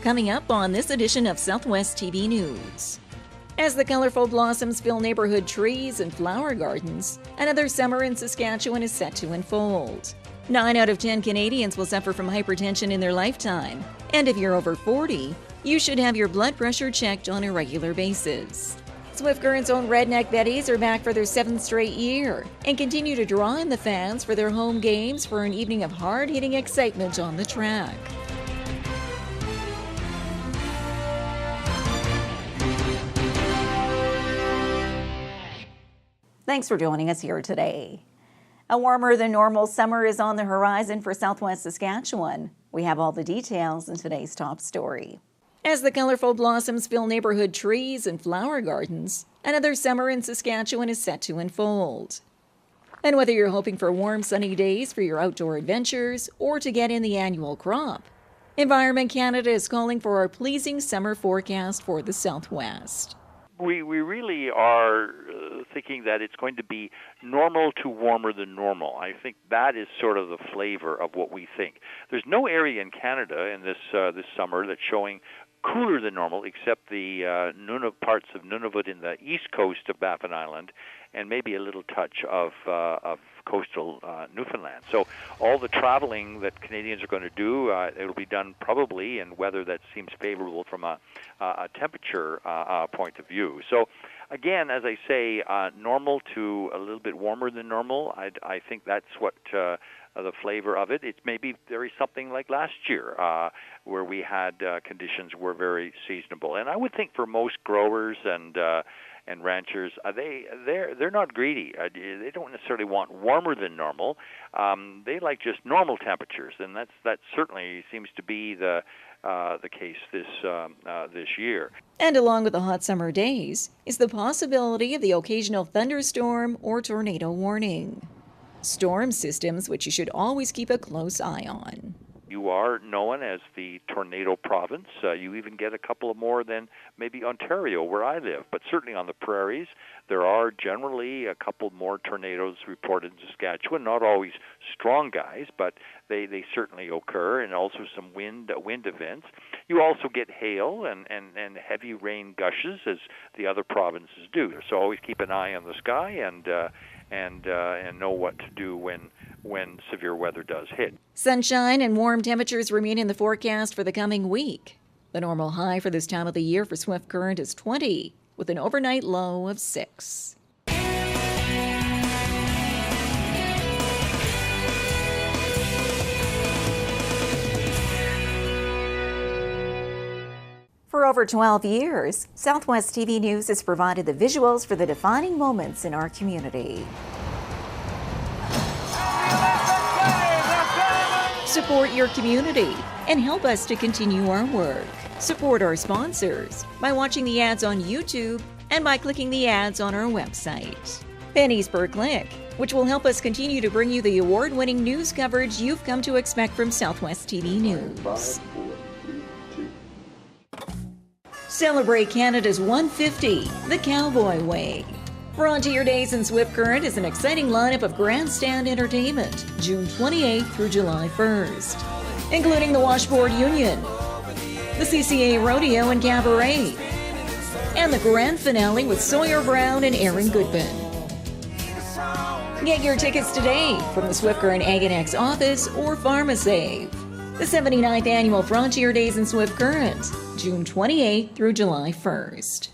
Coming up on this edition of Southwest TV News. As the colorful blossoms fill neighborhood trees and flower gardens, another summer in Saskatchewan is set to unfold. 9 out of 10 Canadians will suffer from hypertension in their lifetime, and if you're over 40, you should have your blood pressure checked on a regular basis. Swift Current's own Redneck Betties are back for their 7th straight year and continue to draw in the fans for their home games for an evening of hard-hitting excitement on the track. Thanks for joining us here today. A warmer than normal summer is on the horizon for Southwest Saskatchewan. We have all the details in today's top story. As the colorful blossoms fill neighborhood trees and flower gardens, another summer in Saskatchewan is set to unfold. And whether you're hoping for warm, sunny days for your outdoor adventures or to get in the annual crop, Environment Canada is calling for a pleasing summer forecast for the Southwest. We really are thinking that it's going to be normal to warmer than normal. I think that is sort of the flavor of what we think. There's no area in Canada in this summer that's showing cooler than normal, except the parts of Nunavut in the east coast of Baffin Island, and maybe a little touch of coastal Newfoundland. So all the traveling that Canadians are going to do, it'll be done probably in weather that seems favorable from a temperature point of view. So again, as I say, normal to a little bit warmer than normal. I think that's what the flavor of it. It's maybe very something like last year, where we had conditions were very seasonable. And I would think for most growers and ranchers, they're not greedy. They don't necessarily want warmer than normal. They like just normal temperatures, and that certainly seems to be the case this year. And along with the hot summer days is the possibility of the occasional thunderstorm or tornado warning. Storm systems which you should always keep a close eye on. You are known as the tornado province. You even get a couple of more than maybe Ontario, where I live. But certainly on the prairies, there are generally a couple more tornadoes reported in Saskatchewan. Not always strong guys, but they certainly occur, and also some wind events. You also get hail and heavy rain gushes, as the other provinces do. So always keep an eye on the sky and know what to do when severe weather does hit. Sunshine and warm temperatures remain in the forecast for the coming week. The normal high for this time of the year for Swift Current is 20, with an overnight low of 6. For over 12 years, Southwest TV News has provided the visuals for the defining moments in our community. Support your community and help us to continue our work. Support our sponsors by watching the ads on YouTube and by clicking the ads on our website. Pennies per click, which will help us continue to bring you the award-winning news coverage you've come to expect from Southwest TV News. Celebrate Canada's 150, the Cowboy Way. Frontier Days in Swift Current is an exciting lineup of grandstand entertainment, June 28th through July 1st, including the Washboard Union, the CCA Rodeo and Cabaret, and the grand finale with Sawyer Brown and Aaron Goodman. Get your tickets today from the Swift Current Ag&X office or PharmaSave. The 79th Annual Frontier Days in Swift Current, June 28th through July 1st.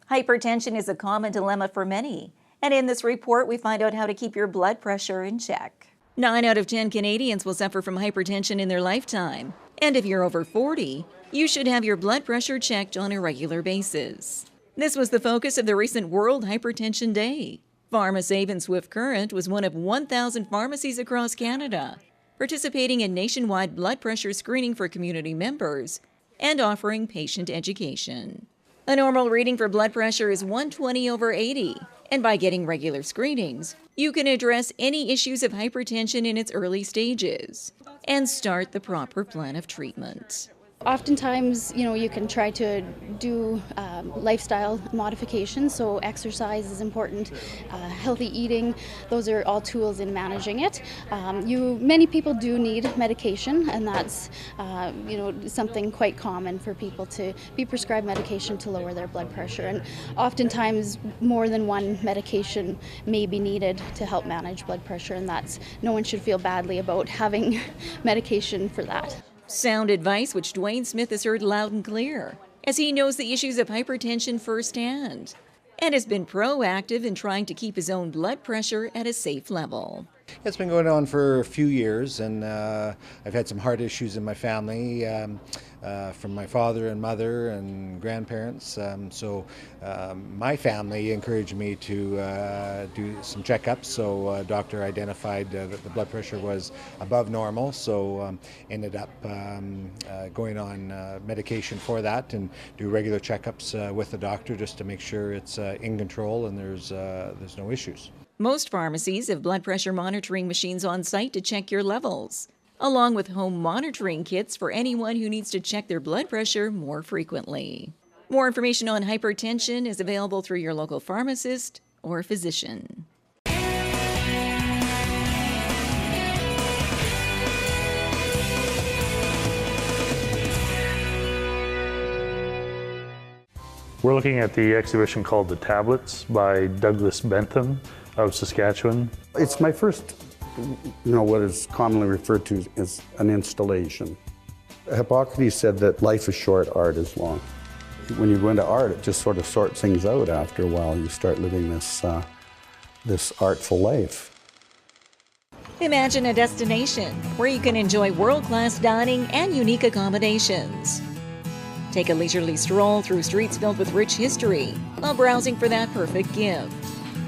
Hypertension is a common dilemma for many, and in this report we find out how to keep your blood pressure in check. 9 out of 10 Canadians will suffer from hypertension in their lifetime, and if you're over 40, you should have your blood pressure checked on a regular basis. This was the focus of the recent World Hypertension Day. PharmaSave in Swift Current was one of 1,000 pharmacies across Canada, participating in nationwide blood pressure screening for community members and offering patient education. A normal reading for blood pressure is 120/80, and by getting regular screenings, you can address any issues of hypertension in its early stages and start the proper plan of treatment. Oftentimes, you can try to do lifestyle modifications, so exercise is important, healthy eating, those are all tools in managing it. Many people do need medication, and that's something quite common for people to be prescribed medication to lower their blood pressure, and oftentimes more than one medication may be needed to help manage blood pressure, and no one should feel badly about having medication for that. Sound advice which Dwayne Smith has heard loud and clear, as he knows the issues of hypertension firsthand and has been proactive in trying to keep his own blood pressure at a safe level. It's been going on for a few years, and I've had some heart issues in my family from my father and mother and grandparents. So my family encouraged me to do some checkups. So a doctor identified that the blood pressure was above normal, so ended up going on medication for that and do regular checkups with the doctor just to make sure it's in control and there's no issues. Most pharmacies have blood pressure monitoring machines on site to check your levels, along with home monitoring kits for anyone who needs to check their blood pressure more frequently. More information on hypertension is available through your local pharmacist or physician. We're looking at the exhibition called The Tablets by Douglas Bentham of Saskatchewan. It's my first, what is commonly referred to as an installation. Hippocrates said that life is short, art is long. When you go into art, it just sort of sorts things out after a while. You start living this artful life. Imagine a destination where you can enjoy world-class dining and unique accommodations. Take a leisurely stroll through streets filled with rich history while browsing for that perfect gift.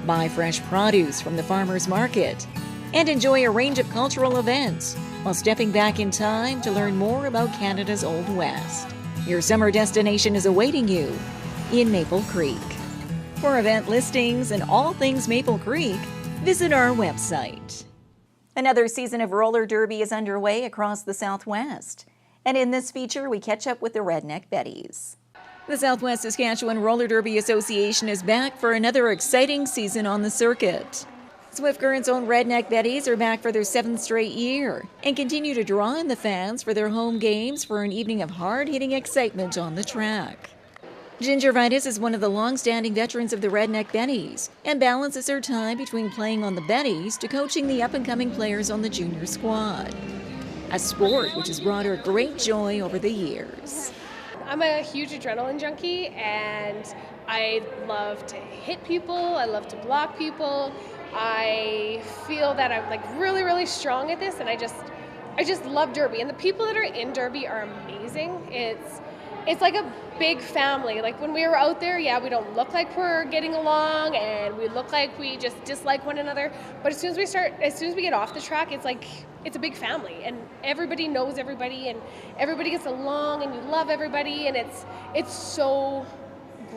Buy fresh produce from the farmers market and enjoy a range of cultural events while stepping back in time to learn more about Canada's Old West. Your summer destination is awaiting you in Maple Creek. For event listings and all things Maple Creek, visit our website. Another season of roller derby is underway across the Southwest. And in this feature, we catch up with the Redneck Betties. The Southwest Saskatchewan Roller Derby Association is back for another exciting season on the circuit. Swift Current's own Redneck Betties are back for their 7th straight year and continue to draw in the fans for their home games for an evening of hard-hitting excitement on the track. Ginger Vitus is one of the long-standing veterans of the Redneck Betties and balances her time between playing on the Betties to coaching the up-and-coming players on the junior squad, a sport which has brought her great joy over the years. I'm a huge adrenaline junkie, and I love to hit people, I love to block people. I feel that I'm really, really strong at this, and I just love Derby. And the people that are in Derby are amazing. It's like a big family. Like when we were out there, we don't look like we're getting along, and we look like we just dislike one another. But as soon as we get off the track, it's a big family, and everybody knows everybody, and everybody gets along, and you love everybody, and it's so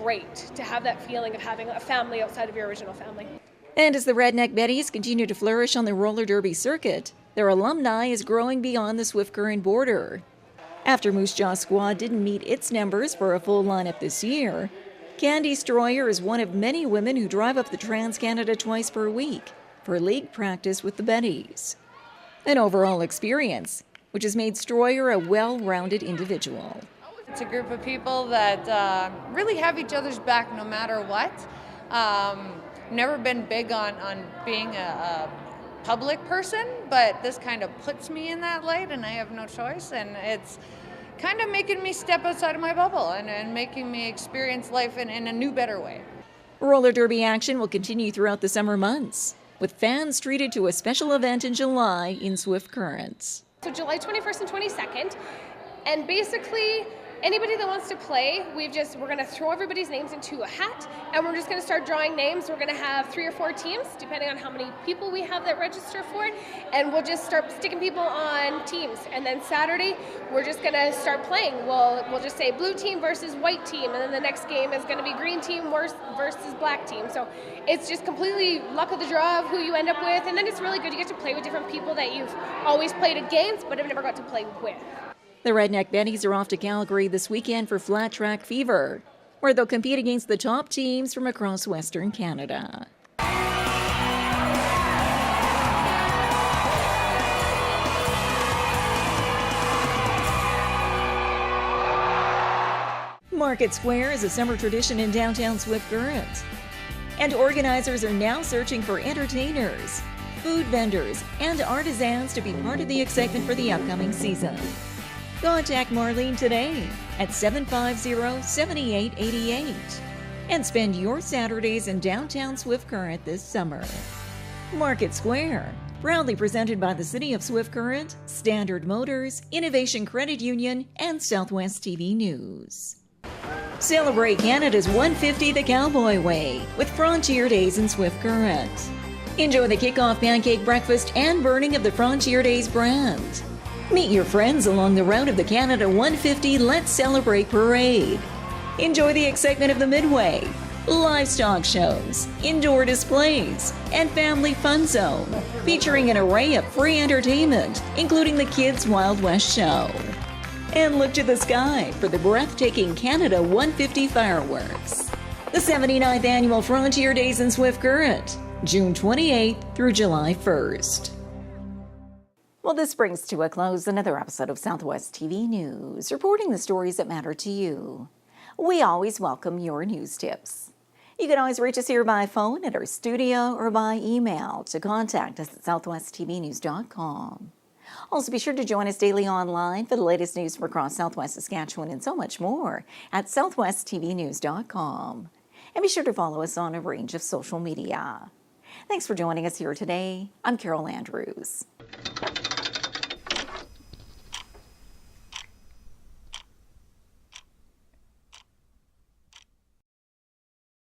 great to have that feeling of having a family outside of your original family. And as the Redneck Betties continue to flourish on the roller derby circuit, their alumni is growing beyond the Swift Current border. After Moose Jaw's squad didn't meet its numbers for a full lineup this year, Can-D-Stroy is one of many women who drive up the Trans-Canada twice per week for league practice with the Betties. An overall experience which has made Stroyer a well-rounded individual. It's a group of people that really have each other's back no matter what. Never been big on being a public person, but this kind of puts me in that light, and I have no choice, and it's kind of making me step outside of my bubble and making me experience life in a new, better way. Roller derby action will continue throughout the summer months, with fans treated to a special event in July in Swift Current. So July 21st and 22nd, and basically anybody that wants to play, we're going to throw everybody's names into a hat, and we're just going to start drawing names. We're going to have 3 or 4 teams, depending on how many people we have that register for it, and we'll just start sticking people on teams. And then Saturday, we're just going to start playing. We'll just say blue team versus white team, and then the next game is going to be green team versus black team. So it's just completely luck of the draw of who you end up with, and then it's really good. You get to play with different people that you've always played against, but have never got to play with. The Redneck Betties are off to Calgary this weekend for Flat Track Fever, where they'll compete against the top teams from across Western Canada. Market Square is a summer tradition in downtown Swift Current. And organizers are now searching for entertainers, food vendors, and artisans to be part of the excitement for the upcoming season. Contact Marlene today at 750-7888 and spend your Saturdays in downtown Swift Current this summer. Market Square, proudly presented by the City of Swift Current, Standard Motors, Innovation Credit Union, and Southwest TV News. Celebrate Canada's 150 the Cowboy Way with Frontier Days in Swift Current. Enjoy the kickoff pancake breakfast and burning of the Frontier Days brand. Meet your friends along the route of the Canada 150 Let's Celebrate Parade. Enjoy the excitement of the Midway, livestock shows, indoor displays, and family fun zone, featuring an array of free entertainment, including the Kids Wild West Show. And look to the sky for the breathtaking Canada 150 fireworks. The 79th Annual Frontier Days in Swift Current, June 28th through July 1st. Well, this brings to a close another episode of Southwest TV News, reporting the stories that matter to you. We always welcome your news tips. You can always reach us here by phone at our studio or by email to contact us at southwesttvnews.com. Also, be sure to join us daily online for the latest news from across Southwest Saskatchewan and so much more at southwesttvnews.com. And be sure to follow us on a range of social media. Thanks for joining us here today. I'm Carol Andrews.